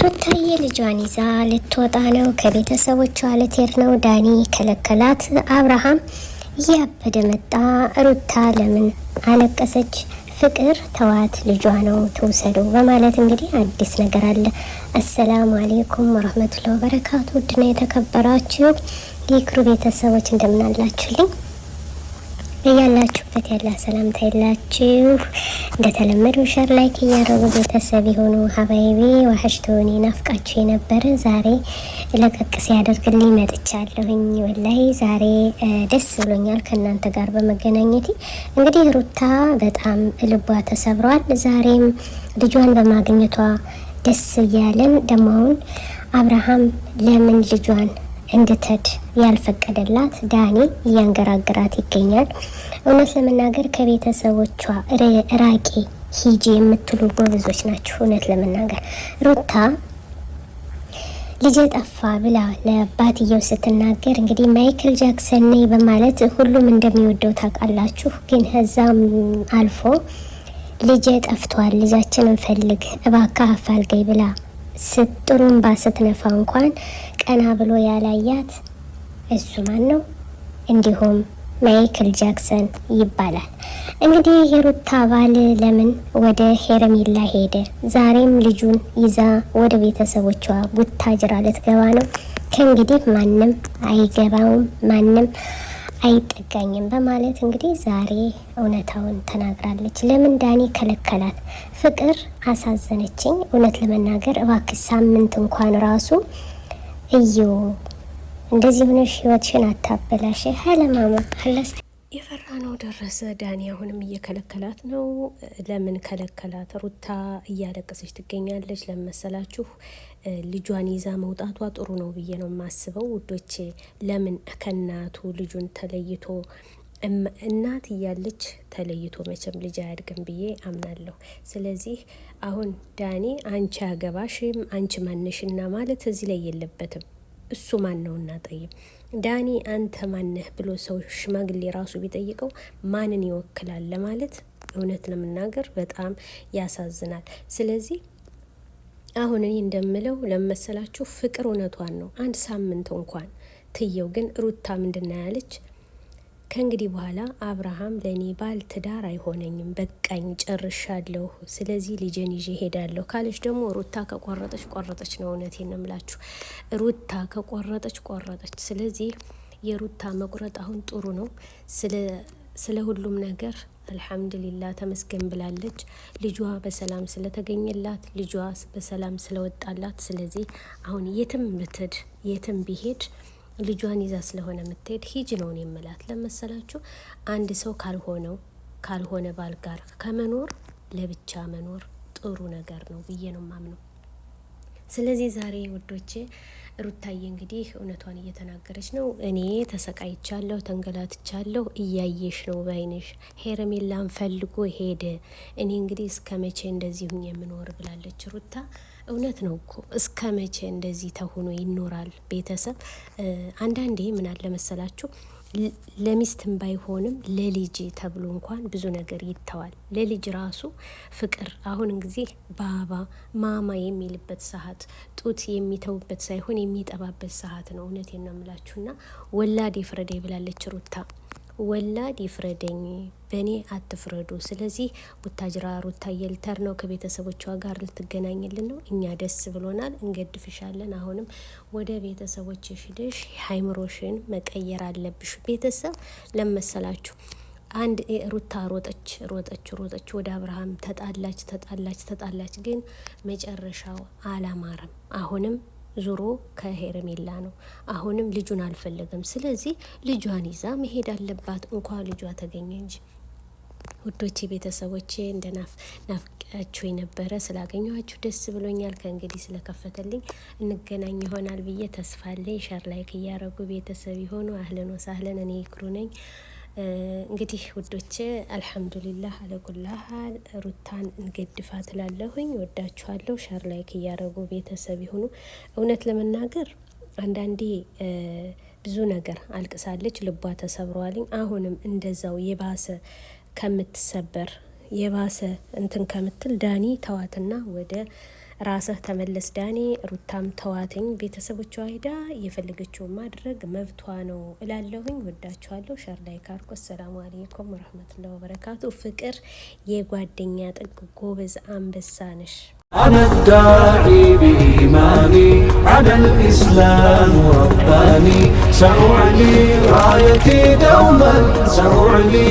ሩታዬ ልጇን ይዛ ልትወጣ ነው። ከቤተሰቦቿ ልትሄድ ነው። ዳኒ ከለከላት። አብርሃም እያበደ መጣ። ሩታ ለምን አለቀሰች? ፍቅር ተዋት፣ ልጇ ነው ትውሰደው በማለት እንግዲህ አዲስ ነገር አለ። አሰላሙ አሌይኩም ወረህመቱላሂ ወበረካቱ። ውድና የተከበራችሁ የክሩ ቤተሰቦች እንደምናላችሁልኝ ያላችሁበት ያለ ሰላምታ ይላችሁ። እንደተለመደው ሸር ላይክ እያደረጉ ቤተሰብ የሆኑ ሀባይቤ ዋህሽቶኒ ናፍቃችሁ የነበረ ዛሬ ለቀቅ ሲያደርግልኝ መጥቻለሁኝ። ወላይ ዛሬ ደስ ብሎኛል ከእናንተ ጋር በመገናኘቴ። እንግዲህ ሩታ በጣም ልቧ ተሰብሯል። ዛሬም ልጇን በማግኘቷ ደስ እያለን ደማውን አብርሃም ለምን ልጇን እንድትሄድ ያልፈቀደላት ዳኒ እያንገራገራት ይገኛል። እውነት ለመናገር ከቤተሰቦቿ ራቂ ሂጂ የምትሉ ጎበዞች ናችሁ። እውነት ለመናገር ሩታ ልጄ ጠፋ ብላ ለአባትየው ስትናገር እንግዲህ ማይክል ጃክሰን ነኝ በማለት ሁሉም እንደሚወደው ታውቃላችሁ። ግን ከዛም አልፎ ልጄ ጠፍቷል፣ ልጃችንን ፈልግ እባክህ አፋልገኝ ብላ ጥሩምባ ስትነፋ እንኳን ቀና ብሎ ያላያት እሱ ማን ነው? እንዲሁም ማይክል ጃክሰን ይባላል። እንግዲህ የሩታ ባል ለምን ወደ ሄረሜላ ሄደ? ዛሬም ልጁን ይዛ ወደ ቤተሰቦቿ ቡታጅራ ልትገባ ነው። ከእንግዲህ ማንም አይገባውም፣ ማንም አይጠጋኝም በማለት እንግዲህ ዛሬ እውነታውን ተናግራለች። ለምን ዳኒ ከለከላት? ፍቅር አሳዘነችኝ እውነት ለመናገር እባክሽ ሳምንት እንኳን ራሱ እዩ እንደዚህ ሆነሽ ህይወትሽን አታበላሽ። ሀለማማ ሀላስ የፈራ ነው ደረሰ። ዳኒ አሁንም እየከለከላት ነው። ለምን ከለከላት? ሩታ እያለቀሰች ትገኛለች። ለመሰላችሁ ልጇን ይዛ መውጣቷ ጥሩ ነው ብዬ ነው የማስበው ውዶቼ። ለምን ከእናቱ ልጁን ተለይቶ እናት እያለች ተለይቶ መቼም ልጅ አያድግም ብዬ አምናለሁ። ስለዚህ አሁን ዳኒ አንቺ አገባሽም አንቺ ማንሽና ማለት እዚህ ላይ የለበትም። እሱ ማን ነው እና ጠይም ዳኒ አንተ ማነህ ብሎ ሰው ሽማግሌ ራሱ ቢጠይቀው ማንን ይወክላል ለማለት እውነት ለመናገር በጣም ያሳዝናል። ስለዚህ አሁን እኔ እንደምለው ለመሰላችሁ ፍቅር እውነቷን ነው። አንድ ሳምንት እንኳን ትየው። ግን ሩታ ምንድን ነው ያለች? ከእንግዲህ በኋላ አብርሃም ለእኔ ባል ትዳር አይሆነኝም፣ በቃኝ፣ ጨርሻለሁ፣ ስለዚህ ልጄን ይዤ ሄዳለሁ ካለች ደግሞ ሩታ ከቆረጠች ቆረጠች ነው። እውነቴን ነው የምላችሁ፣ ሩታ ከቆረጠች ቆረጠች። ስለዚህ የሩታ መቁረጥ አሁን ጥሩ ነው። ስለ ሁሉም ነገር አልሐምዱሊላ ተመስገን ብላለች። ልጇ በሰላም ስለተገኘላት፣ ልጇ በሰላም ስለወጣላት፣ ስለዚህ አሁን የትም ብትሄድ የትም ቢሄድ ልጇን ይዛ ስለሆነ የምትሄድ ሂጅ ነው የምላት። ለመሰላችሁ አንድ ሰው ካልሆነ ባል ጋር ከመኖር ለብቻ መኖር ጥሩ ነገር ነው ብዬ ነው ማምነው። ስለዚህ ዛሬ ውዶቼ ሩታዬ እንግዲህ እውነቷን እየተናገረች ነው። እኔ ተሰቃይቻለሁ፣ ተንገላትቻለሁ፣ እያየሽ ነው ባይነሽ። ሄረሜላን ፈልጎ ሄደ። እኔ እንግዲህ እስከ መቼ እንደዚህ ሁኝ የምኖር ብላለች ሩታ። እውነት ነው እኮ እስከ መቼ እንደዚህ ተሆኖ ይኖራል? ቤተሰብ አንዳንዴ ምን አለ መሰላችሁ ለሚስትም ባይሆንም ለልጅ ተብሎ እንኳን ብዙ ነገር ይተዋል። ለልጅ ራሱ ፍቅር አሁን ጊዜ ባባ ማማ የሚልበት ሰዓት፣ ጡት የሚተውበት ሳይሆን የሚጠባበት ሰዓት ነው። እውነቴን ነው የምላችሁና ወላድ ይፍረደኝ ብላለች ሩታ። ወላድ ይፍረደኝ፣ በእኔ አትፍረዱ። ስለዚህ ቡታጅራ ሩታዬ ልተር ነው፣ ከቤተሰቦቿ ጋር ልትገናኝልን ነው። እኛ ደስ ብሎናል፣ እንገድፍሻለን። አሁንም ወደ ቤተሰቦችሽ ሄደሽ ሃይምሮሽን መቀየር አለብሽ። ቤተሰብ ለመሰላችሁ አንድ ሩታ ሮጠች ወደ አብርሃም ተጣላች፣ ግን መጨረሻው አላማረም። አሁንም ዙሮ ከሄረሜላ ነው። አሁንም ልጁን አልፈለገም። ስለዚህ ልጇን ይዛ መሄድ አለባት። እንኳን ልጇ ተገኘ እንጂ ውዶቼ ቤተሰቦቼ ናፍቃችሁ የነበረ ስላገኘኋችሁ ደስ ብሎኛል። ከእንግዲህ ስለከፈተልኝ እንገናኝ ይሆናል ብዬ ተስፋ አለኝ። ሸር ላይክ እያረጉ ቤተሰብ የሆኑ አህለን ወሳህለን። እኔ ይክሩ ነኝ። እንግዲህ ውዶቼ አልሐምዱሊላህ አለኩላሃል ሩታን እንገድፋ ትላለሁኝ። ወዳችኋለሁ። ሸር ላይክ እያረጉ ቤተሰብ ይሁኑ። እውነት ለመናገር አንዳንዴ ብዙ ነገር አልቅሳለች፣ ልቧ ተሰብሯልኝ። አሁንም እንደዛው የባሰ ከምትሰበር የባሰ እንትን ከምትል ዳኒ ተዋትና ወደ ራስህ ተመለስ ዳኒ። ሩታም ተዋትኝ፣ ቤተሰቦቿ ሂዳ የፈለገችውን ማድረግ መብቷ ነው እላለሁኝ። ወዳችኋለሁ። ሸር ላይ ካርኩ። አሰላሙ አለይኩም ወረህመቱላሂ ወበረካቱ። ፍቅር የጓደኛ ጥግ፣ ጎበዝ አንበሳ ነሽ። أنا الداعي بإيماني على الإسلام رباني، سأعلي رايتي دوما، سأعلي